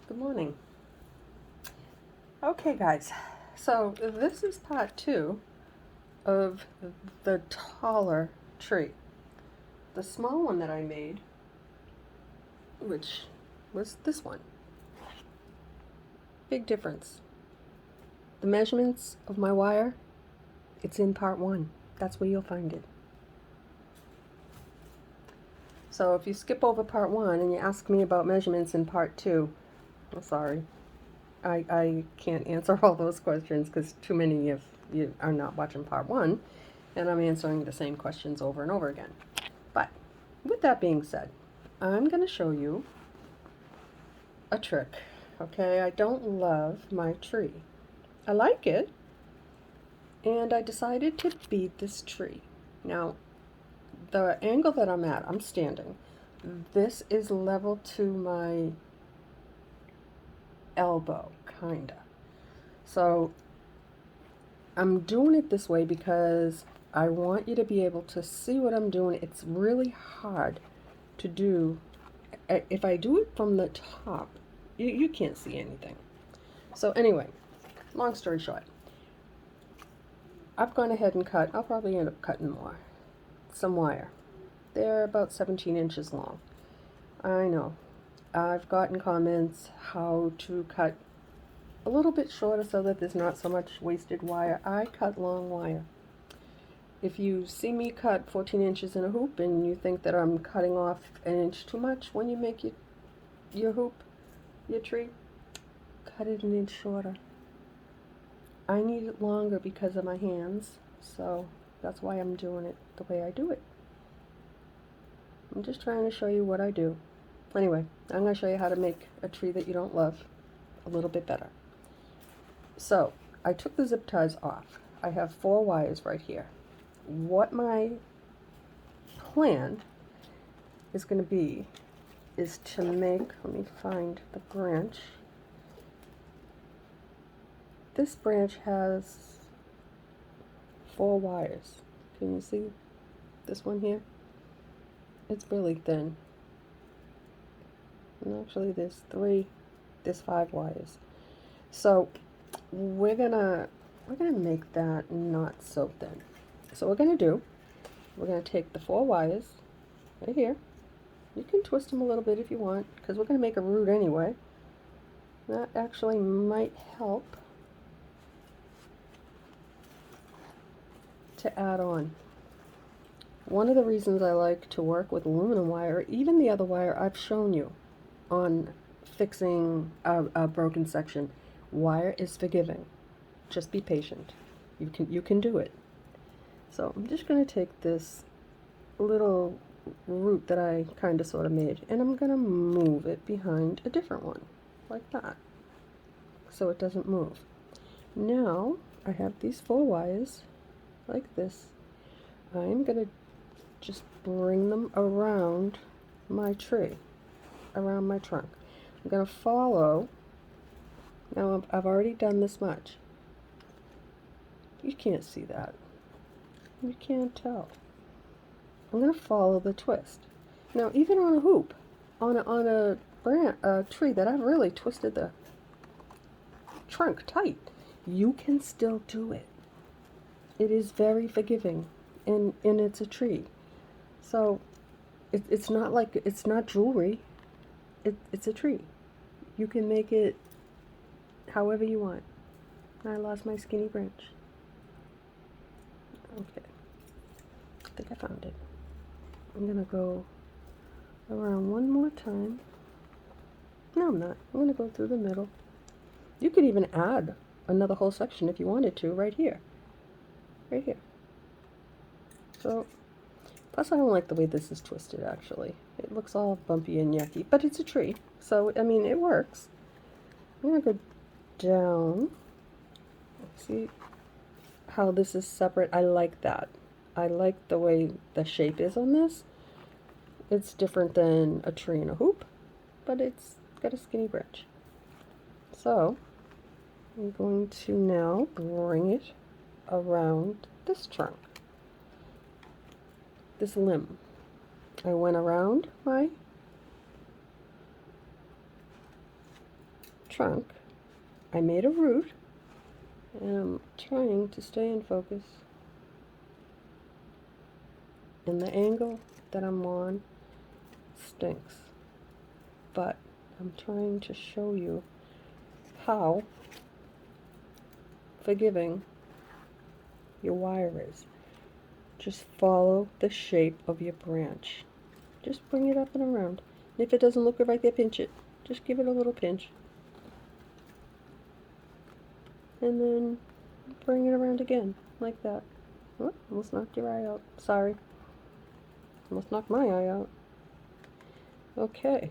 Good morning. Okay, guys, so this is part two of the taller tree. The small one that I made, which was this one. Big difference. The measurements of my wire, it's in part one. That's where you'll find it. So if you skip over part one and you ask me about measurements in part two, I'm sorry. I can't answer all those questions because too many of you are not watching part one, and I'm answering the same questions over and over again. But with that being said, I'm going to show you a trick. Okay, I don't love my tree. I like it, and I decided to beat this tree. Now, the angle that I'm at, I'm standing. This is level to my elbow, kinda. So I'm doing it this way because I want you to be able to see what I'm doing. It's really hard to do. If I do it from the top, you can't see anything. So anyway, long story short, I've gone ahead and cut, I'll probably end up cutting more, some wire. They're about 17 inches long. I know. I've gotten comments how to cut a little bit shorter so that there's not so much wasted wire. I cut long wire. If you see me cut 14 inches in a hoop and you think that I'm cutting off an inch too much when you make your hoop, your tree, cut it an inch shorter. I need it longer because of my hands, so that's why I'm doing it the way I do it. I'm just trying to show you what I do. Anyway, I'm going to show you how to make a tree that you don't love a little bit better. So, I took the zip ties off. I have 4 wires right here. What my plan is going to be is to make, let me find the branch. This branch has 4 wires. Can you see this one here? It's really thin. And actually there's 5 wires. So we're gonna make that not so thin. So what we're gonna take the 4 wires right here. You can twist them a little bit if you want, because we're gonna make a root anyway. That actually might help to add on. One of the reasons I like to work with aluminum wire, even the other wire I've shown you on fixing a broken section, wire is forgiving. Just be patient. You can do it. So I'm just going to take this little root that I kind of sort of made, and I'm going to move it behind a different one, like that, so it doesn't move. Now I have these 4 wires like this. I'm going to just bring them around my tree, around my trunk. I'm going to follow. Now I've already done this much. You can't see that. You can't tell. I'm going to follow the twist. Now, even on a hoop, on a tree that I've really twisted the trunk tight, you can still do it. It is very forgiving, and it's a tree. So it's not like, it's not jewelry. It's a tree. You can make it however you want. I lost my skinny branch. Okay. I think I found it. I'm going to go around one more time. No, I'm not. I'm going to go through the middle. You could even add another whole section if you wanted to, right here. Right here. So, plus I don't like the way this is twisted, actually. It looks all bumpy and yucky, but it's a tree. So, I mean, it works. I'm going to go down. See how this is separate? I like that. I like the way the shape is on this. It's different than a tree in a hoop, but it's got a skinny branch. So I'm going to now bring it around this trunk, this limb. I went around my trunk, I made a root, and I'm trying to stay in focus. And the angle that I'm on stinks, but I'm trying to show you how forgiving your wire is. Just follow the shape of your branch. Just bring it up and around. And if it doesn't look good right there, pinch it. Just give it a little pinch. And then bring it around again, like that. Oh, almost knocked your eye out. Sorry. Almost knocked my eye out. Okay.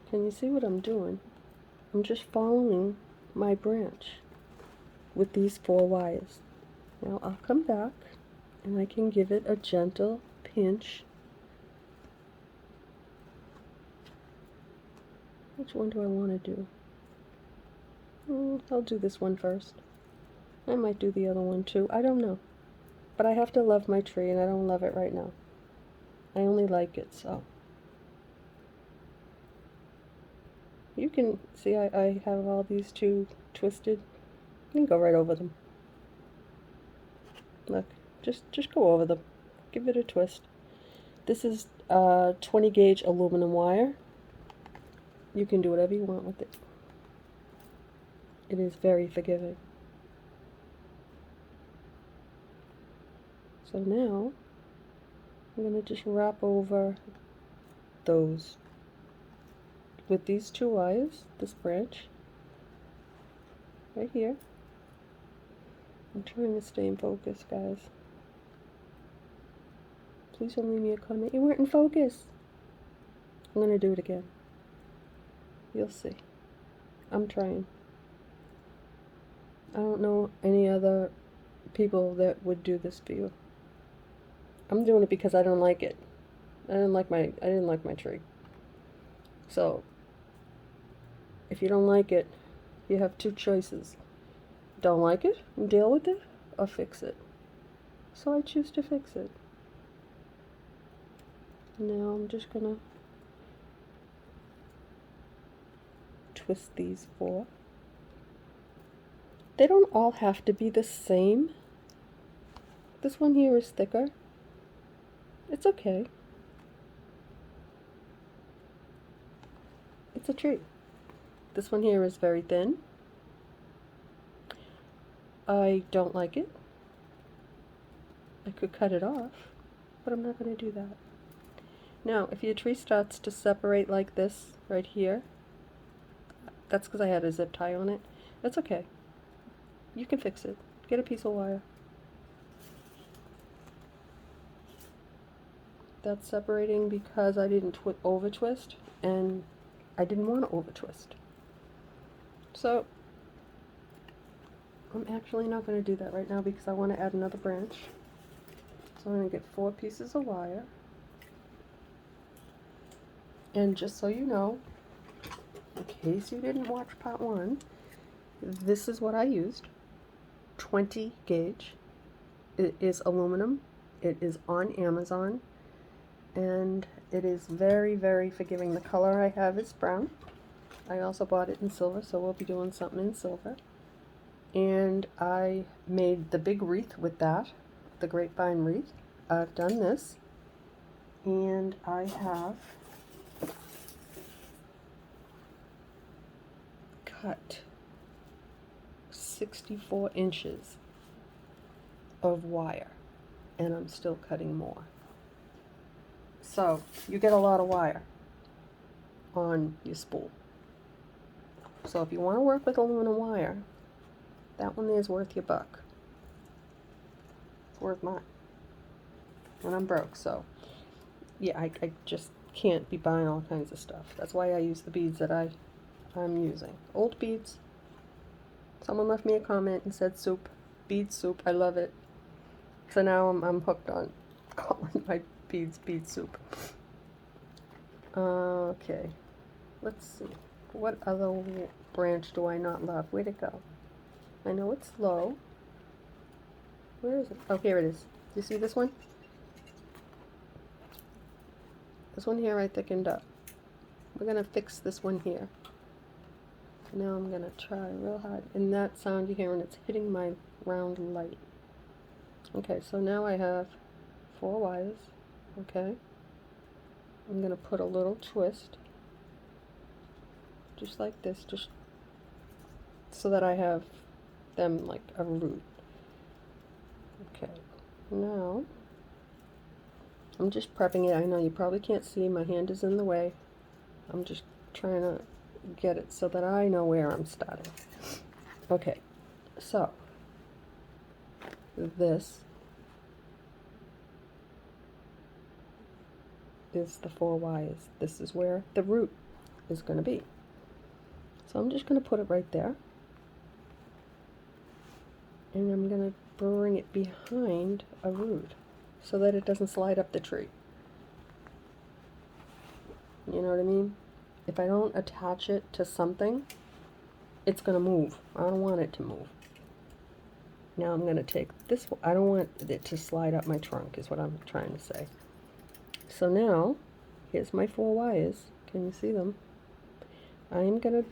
Can you see what I'm doing? I'm just following my branch with these 4 wires. Now I'll come back and I can give it a gentle pinch. Which one do I want to do? I'll do this one first. I might do the other one too. I don't know. But I have to love my tree, and I don't love it right now. I only like it, so. You can see I have all these 2 twisted. You can go right over them. Look, just go over them. Give it a twist. This is 20 gauge aluminum wire. You can do whatever you want with it. It is very forgiving. So now, I'm going to just wrap over those with these 2 wires, this branch, right here. I'm trying to stay in focus, guys. Please don't leave me a comment. You weren't in focus. I'm going to do it again. You'll see. I'm trying. I don't know any other people that would do this for you. I'm doing it because I don't like it. I didn't like my tree. So, if you don't like it, you have 2 choices. Don't like it and deal with it, or fix it. So I choose to fix it. Now I'm just gonna twist these 4. They don't all have to be the same. This one here is thicker. It's okay. It's a tree. This one here is very thin. I don't like it. I could cut it off, but I'm not going to do that. Now, if your tree starts to separate like this right here, that's because I had a zip tie on it. That's okay. You can fix it. Get a piece of wire. That's separating because I didn't over twist, and I didn't want to over twist. So I'm actually not going to do that right now because I want to add another branch. So I'm going to get 4 pieces of wire. And just so you know, in case you didn't watch part 1, this is what I used. 20 gauge. It is aluminum. It is on Amazon. And it is very, very forgiving. The color I have is brown. I also bought it in silver, so we'll be doing something in silver. And I made the big wreath with that, the grapevine wreath. I've done this, and I have cut 64 inches of wire, and I'm still cutting more. So you get a lot of wire on your spool. So if you want to work with aluminum wire, that one there is worth your buck. It's worth mine. And I'm broke, so yeah, I just can't be buying all kinds of stuff. That's why I use the beads that I'm using. Old beads. Someone left me a comment and said soup. Bead soup. I love it. So now I'm hooked on calling my beads bead soup. Okay. Let's see. What other branch do I not love? Where'd it go? I know it's low. Where is it? Oh, here it is. Do you see this one? This one here I thickened up. We're going to fix this one here. Now I'm going to try real hard. And that sound you hear, and it's hitting my round light. Okay, so now I have 4 wires. Okay. I'm going to put a little twist. Just like this, just so that I have them like a root. Okay. Now, I'm just prepping it. I know you probably can't see. My hand is in the way. I'm just trying to get it so that I know where I'm starting. Okay, so this is the 4 wires. This is where the root is going to be. So I'm just going to put it right there. And I'm going to bring it behind a root so that it doesn't slide up the tree. You know what I mean? If I don't attach it to something, it's going to move. I don't want it to move. Now I'm going to take this. I don't want it to slide up my trunk is what I'm trying to say. So now, here's my 4 wires. Can you see them? I'm going to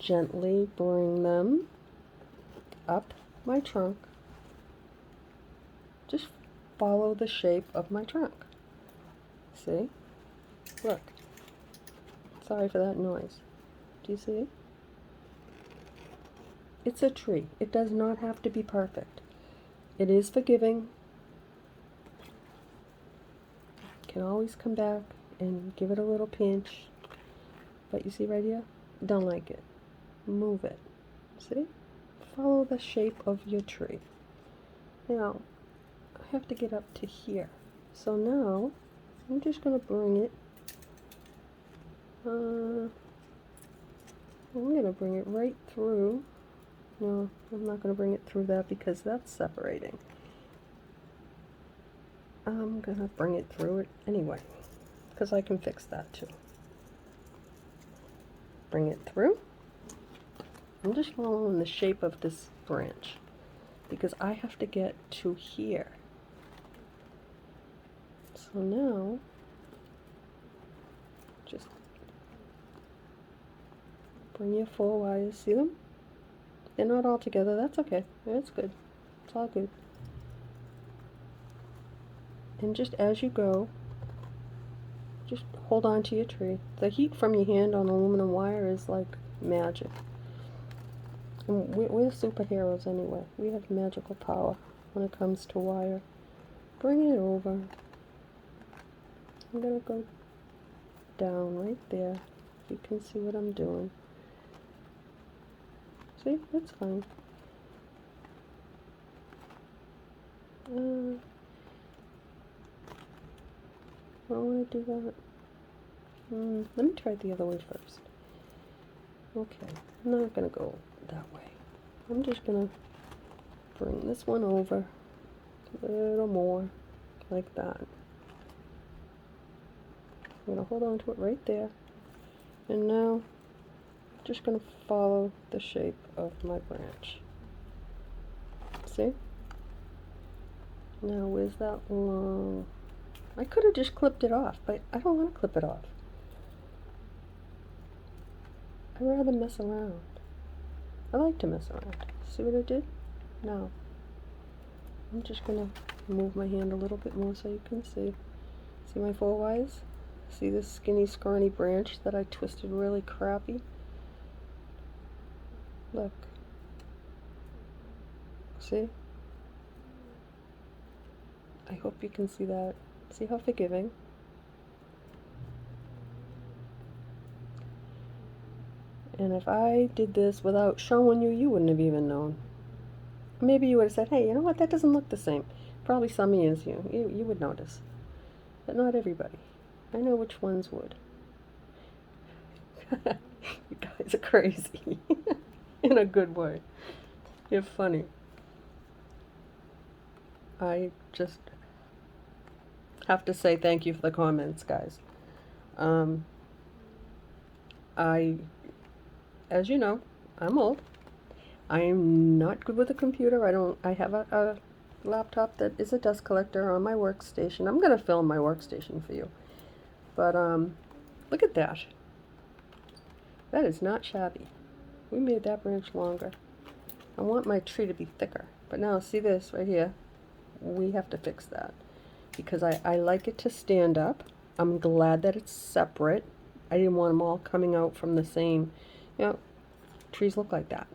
gently bring them up my trunk. Just follow the shape of my trunk. See? Look. Sorry for that noise. Do you see? It's a tree. It does not have to be perfect. It is forgiving. You can always come back and give it a little pinch. But you see right here? Don't like it. Move it. See? Follow the shape of your tree. Now, I have to get up to here. So now, I'm just going to bring it. I'm going to bring it right through. No, I'm not going to bring it through that because that's separating. I'm going to bring it through it anyway, because I can fix that too. Bring it through. I'm just following the shape of this branch because I have to get to here. So now, just bring your 4 wires. See them? They're not all together. That's okay. That's good. It's all good. And just as you go, just hold on to your tree. The heat from your hand on aluminum wire is like magic. And we're superheroes anyway. We have magical power when it comes to wire. Bring it over. I'm going to go down right there. If you can see what I'm doing. See? That's fine. I don't want to do that. Let me try it the other way first. Okay, I'm not going to go that way. I'm just going to bring this one over a little more, like that. I'm going to hold on to it right there. And now, I'm just going to follow the shape of my branch. See? Now, where's that long? I could have just clipped it off, but I don't want to clip it off. I'd rather mess around. I like to mess around. See what I did? Now, I'm just going to move my hand a little bit more so you can see. See my 4 wires? See this skinny, scrawny branch that I twisted really crappy? Look. See? I hope you can see that. See how forgiving? And if I did this without showing you, you wouldn't have even known. Maybe you would have said, hey, you know what, that doesn't look the same. Probably some of you would notice. But not everybody. I know which ones would. You guys are crazy. In a good way. You're funny. I just have to say thank you for the comments, guys. As you know, I'm old. I am not good with a computer. I have a laptop that is a dust collector on my workstation. I'm going to film my workstation for you. But, look at that. That is not shabby. We made that branch longer. I want my tree to be thicker. But now, see this right here? We have to fix that. Because I like it to stand up. I'm glad that it's separate. I didn't want them all coming out from the same, you know, trees look like that.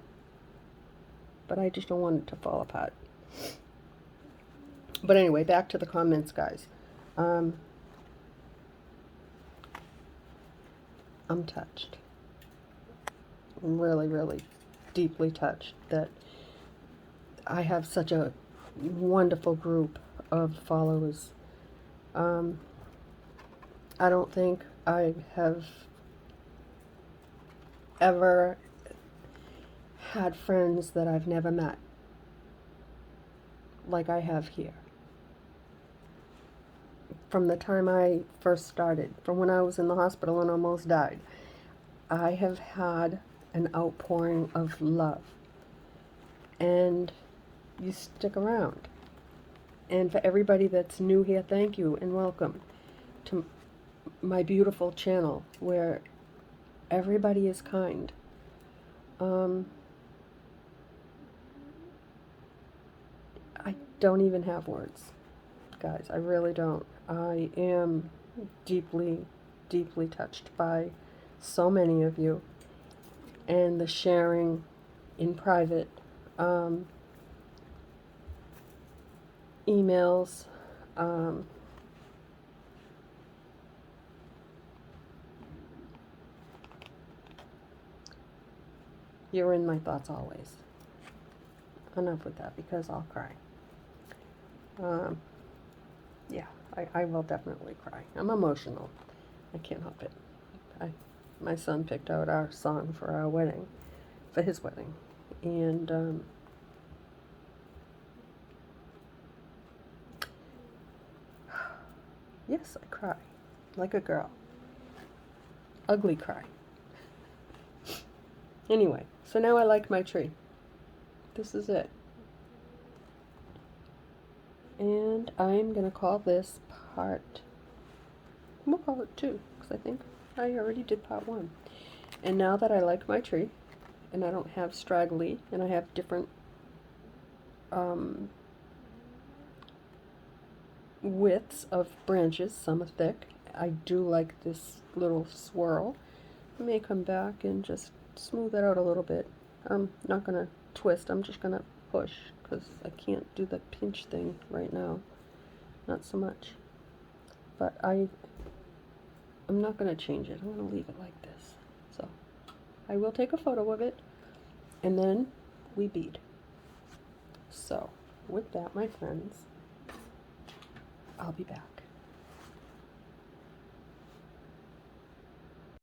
But I just don't want it to fall apart. But anyway, back to the comments, guys. I'm touched. I'm really, really deeply touched that I have such a wonderful group of followers. I don't think I have ever had friends that I've never met like I have here. From the time I first started, from when I was in the hospital and almost died, I have had an outpouring of love. And you stick around. And for everybody that's new here, thank you and welcome to my beautiful channel where everybody is kind. I don't even have words, guys. I really don't. I am deeply, deeply touched by so many of you and the sharing in private, emails, you're in my thoughts always. Enough with that because I'll cry. Yeah, I will definitely cry. I'm emotional. I can't help it. My son picked out our song for our wedding, for his wedding, and yes, I cry like a girl. Ugly cry. Anyway, so now I like my tree. This is it. And I'm going to call this part, we'll call it 2, because I think I already did part 1. And now that I like my tree, and I don't have straggly, and I have different widths of branches, some are thick. I do like this little swirl. I may come back and just smooth it out a little bit. I'm not going to twist, I'm just going to push, because I can't do the pinch thing right now. Not so much. But I'm not going to change it. I'm going to leave it like this. So I will take a photo of it, and then we bead. So with that, my friends, I'll be back.